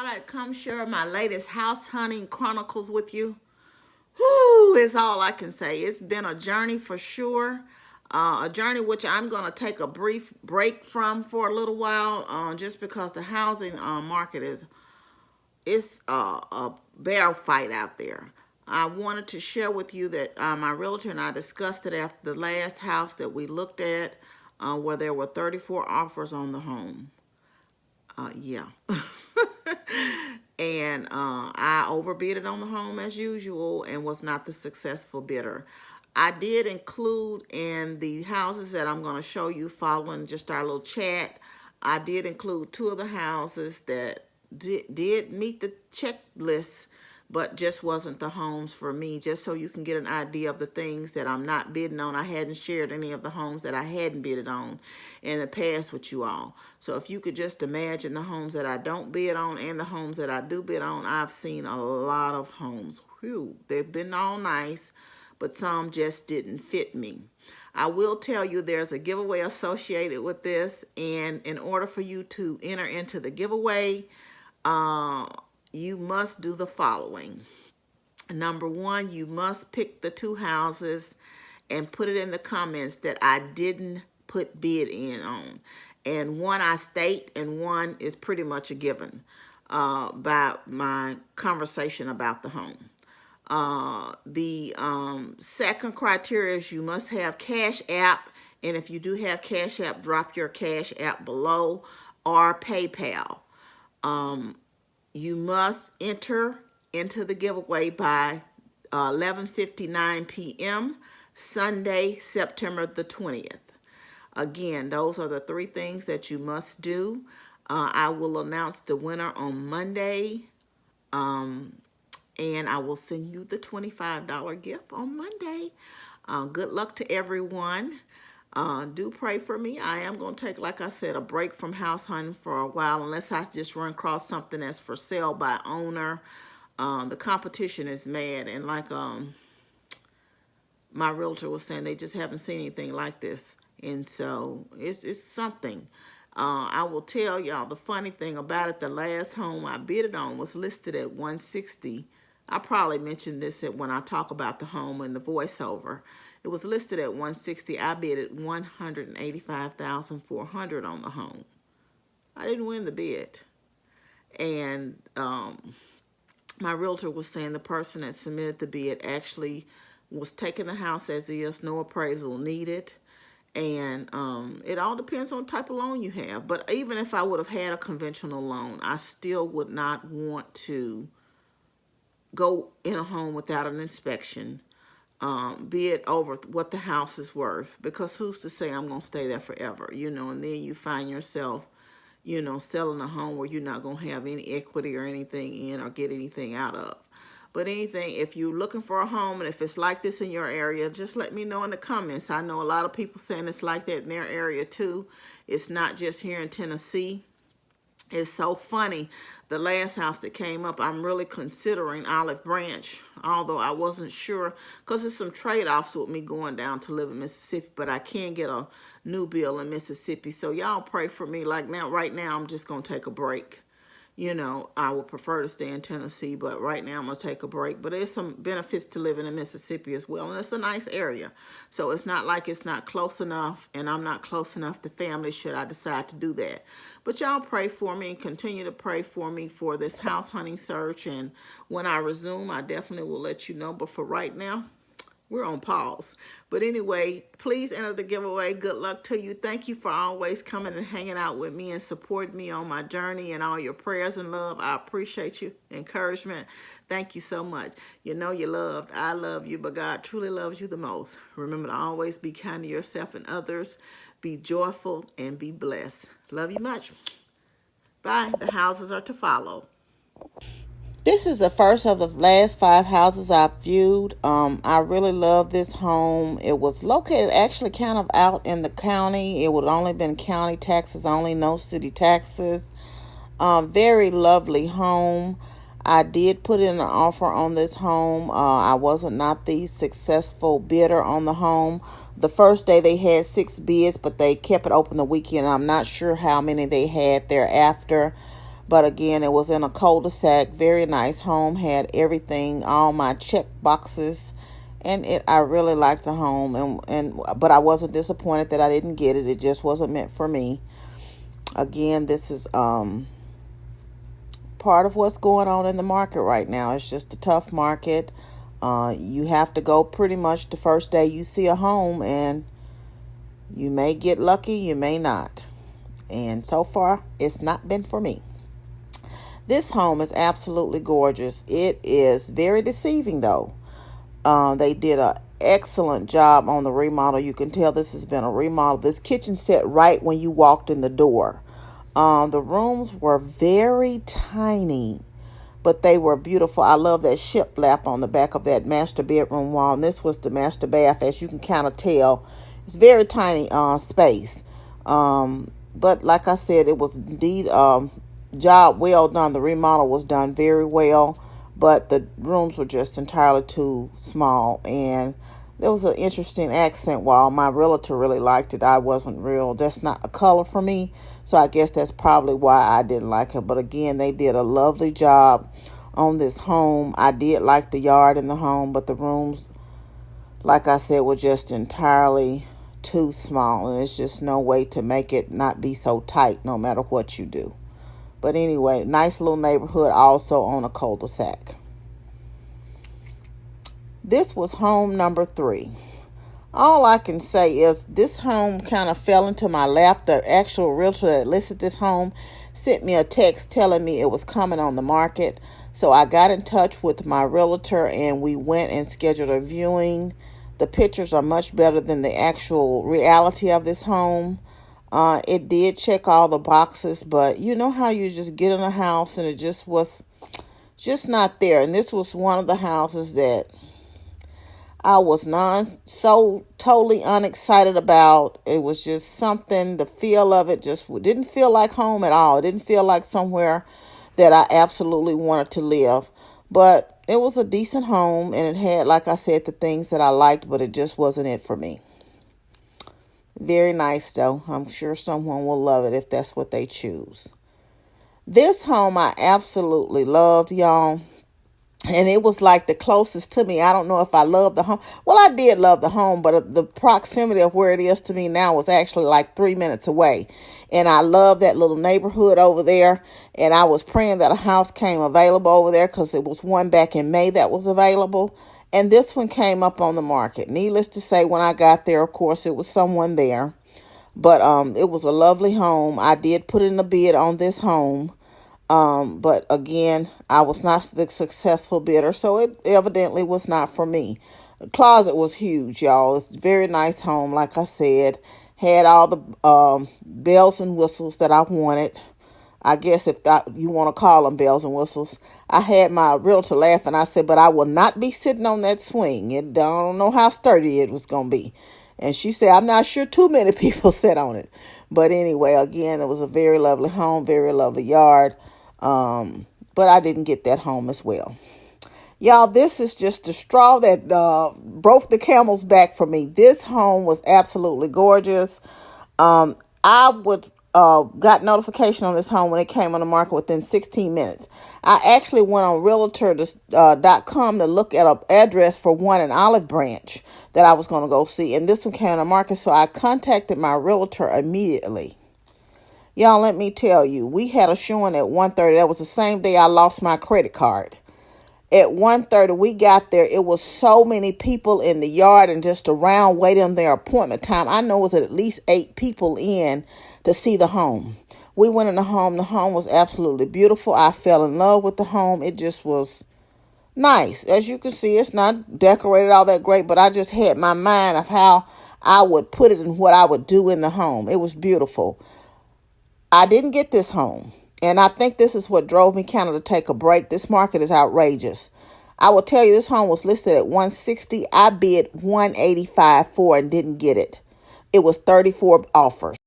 I'd come share my latest house hunting chronicles with you. Whew, is all I can say. It's been a journey for sure. A journey which I'm going to take a brief break from for a little while, just because the housing market is a bear fight out there. I wanted to share with you that my realtor and I discussed it after the last house that we looked at, where there were 34 offers on the home. Yeah. And I overbid it on the home as usual and was not the successful bidder. I did include in the houses that I'm going to show you following just our little chat, I did include two of the houses that did meet the checklist, but just wasn't the homes for me, just so you can get an idea of the things that I'm not bidding on. I hadn't shared any of the homes that I hadn't bidded on in the past with you all. So if you could just imagine the homes that I don't bid on and the homes that I do bid on, I've seen a lot of homes. Whew, they've been all nice, but some just didn't fit me. I will tell you there's a giveaway associated with this, and in order for you to enter into the giveaway, you must do the following. Number one, you must pick the two houses and put it in the comments that I didn't put bid in on. And one I state and one is pretty much a given by my conversation about the home. The second criteria is you must have Cash App. And if you do have Cash App, drop your Cash App below, or PayPal. You must enter into the giveaway by 11:59 p.m. Sunday, September the 20th. Again, those are the three things that you must do. I will announce the winner on Monday, and I will send you the $25 gift on Monday. Good luck to everyone. Do pray for me. I am going to take, like I said, a break from house hunting for a while, unless I just run across something that's for sale by owner. The competition is mad, and like my realtor was saying, they just haven't seen anything like this, and so it's something. I will tell y'all the funny thing about it. The last home I bid it on was listed at $160,000. I probably mentioned this when I talk about the home in the voiceover. It was listed at $160,000. I bid at $185,400 on the home. I didn't win the bid. And my realtor was saying the person that submitted the bid actually was taking the house as is, no appraisal needed. And it all depends on the type of loan you have. But even if I would have had a conventional loan, I still would not want to go in a home without an inspection, bid over what the house is worth, because who's to say I'm going to stay there forever, and then you find yourself, selling a home where you're not going to have any equity or anything in or get anything out of. But anything, if you're looking for a home and if it's like this in your area, just let me know in the comments. I know a lot of people saying it's like that in their area too. It's not just here in Tennessee. It's so funny. The last house that came up, I'm really considering Olive Branch, although I wasn't sure, because there's some trade-offs with me going down to live in Mississippi, but I can get a new bill in Mississippi. So y'all pray for me. Like right now, I'm just going to take a break. I would prefer to stay in Tennessee, but right now I'm going to take a break. But there's some benefits to living in Mississippi as well, and it's a nice area. So it's not like it's not close enough, and I'm not close enough to family should I decide to do that. But y'all pray for me and continue to pray for me for this house hunting search. And when I resume, I definitely will let you know. But for right now, we're on pause. But anyway, please enter the giveaway. Good luck to you. Thank you for always coming and hanging out with me and supporting me on my journey and all your prayers and love. I appreciate you. Encouragement. Thank you so much. You know you're loved. I love you, but God truly loves you the most. Remember to always be kind to yourself and others. Be joyful and be blessed. Love you much. Bye. The houses are to follow. This is the first of the last 5 houses I've viewed. I really love this home. It was located actually kind of out in the county. It would only been county taxes only, no city taxes. Very lovely home. I did put in an offer on this home. I wasn't not the successful bidder on the home. The first day they had 6 bids, but they kept it open the weekend. I'm not sure how many they had thereafter. But again, it was in a cul-de-sac, very nice home, had everything, all my check boxes, and I really liked the home, but I wasn't disappointed that I didn't get it. It just wasn't meant for me. Again, this is part of what's going on in the market right now. It's just a tough market. You have to go pretty much the first day you see a home, and you may get lucky, you may not. And so far, it's not been for me. This home is absolutely gorgeous. It is very deceiving, though. They did an excellent job on the remodel. You can tell this has been a remodel. This kitchen set right when you walked in the door. The rooms were very tiny, but they were beautiful. I love that shiplap on the back of that master bedroom wall. And this was the master bath, as you can kind of tell. It's very tiny space. But like I said, it was indeed job well done. The remodel was done very well, but the rooms were just entirely too small. And there was an interesting accent wall. My realtor really liked it. I wasn't real. That's not a color for me. So I guess that's probably why I didn't like it. But again, they did a lovely job on this home. I did like the yard in the home, but the rooms, like I said, were just entirely too small. And it's just no way to make it not be so tight no matter what you do. But anyway, nice little neighborhood, also on a cul-de-sac. This was home number 3. All I can say is this home kind of fell into my lap. The actual realtor that listed this home sent me a text telling me it was coming on the market. So I got in touch with my realtor and we went and scheduled a viewing. The pictures are much better than the actual reality of this home. It did check all the boxes, but you know how you just get in a house and it just was just not there. And this was one of the houses that I was so totally unexcited about. It was just something, the feel of it just didn't feel like home at all. It didn't feel like somewhere that I absolutely wanted to live. But it was a decent home, and it had, like I said, the things that I liked, but it just wasn't it for me. Very nice, though. I'm sure someone will love it if that's what they choose. This home I absolutely loved, y'all. And it was like the closest to me. I don't know if I love the home. Well, I did love the home, but the proximity of where it is to me now was actually like 3 minutes away. And I love that little neighborhood over there. And I was praying that a house came available over there because it was one back in May that was available. And this one came up on the market. Needless to say, when I got there, of course, it was someone there. But it was a lovely home. I did put in a bid on this home. But again, I was not the successful bidder, so it evidently was not for me. The closet was huge, y'all. It's a very nice home, like I said. Had all the bells and whistles that I wanted. I guess if you want to call them bells and whistles. I had my realtor laughing. I said, but I will not be sitting on that swing. I don't know how sturdy it was going to be. And she said, I'm not sure too many people sat on it. But anyway, again, it was a very lovely home, very lovely yard. But I didn't get that home as well. Y'all, this is just the straw that broke the camel's back for me. This home was absolutely gorgeous. I got notification on this home when it came on the market within 16 minutes. I actually went on realtor.com to look at an address for one in Olive Branch that I was going to go see. And this one came on the market, so I contacted my realtor immediately. Y'all, let me tell you, we had a showing at 1:30. That was the same day I lost my credit card. At 1:30, we got there. It was so many people in the yard and just around waiting their appointment time. I know it was at least 8 people in to see the home. We went in the home. The home was absolutely beautiful. I fell in love with the home. It just was nice. As you can see, it's not decorated all that great, but I just had my mind of how I would put it and what I would do in the home. It was beautiful. I didn't get this home, and I think this is what drove me kind of to take a break. This market is outrageous. I will tell you, this home was listed at $160. I bid $185 for and didn't get it. It was 34 offers.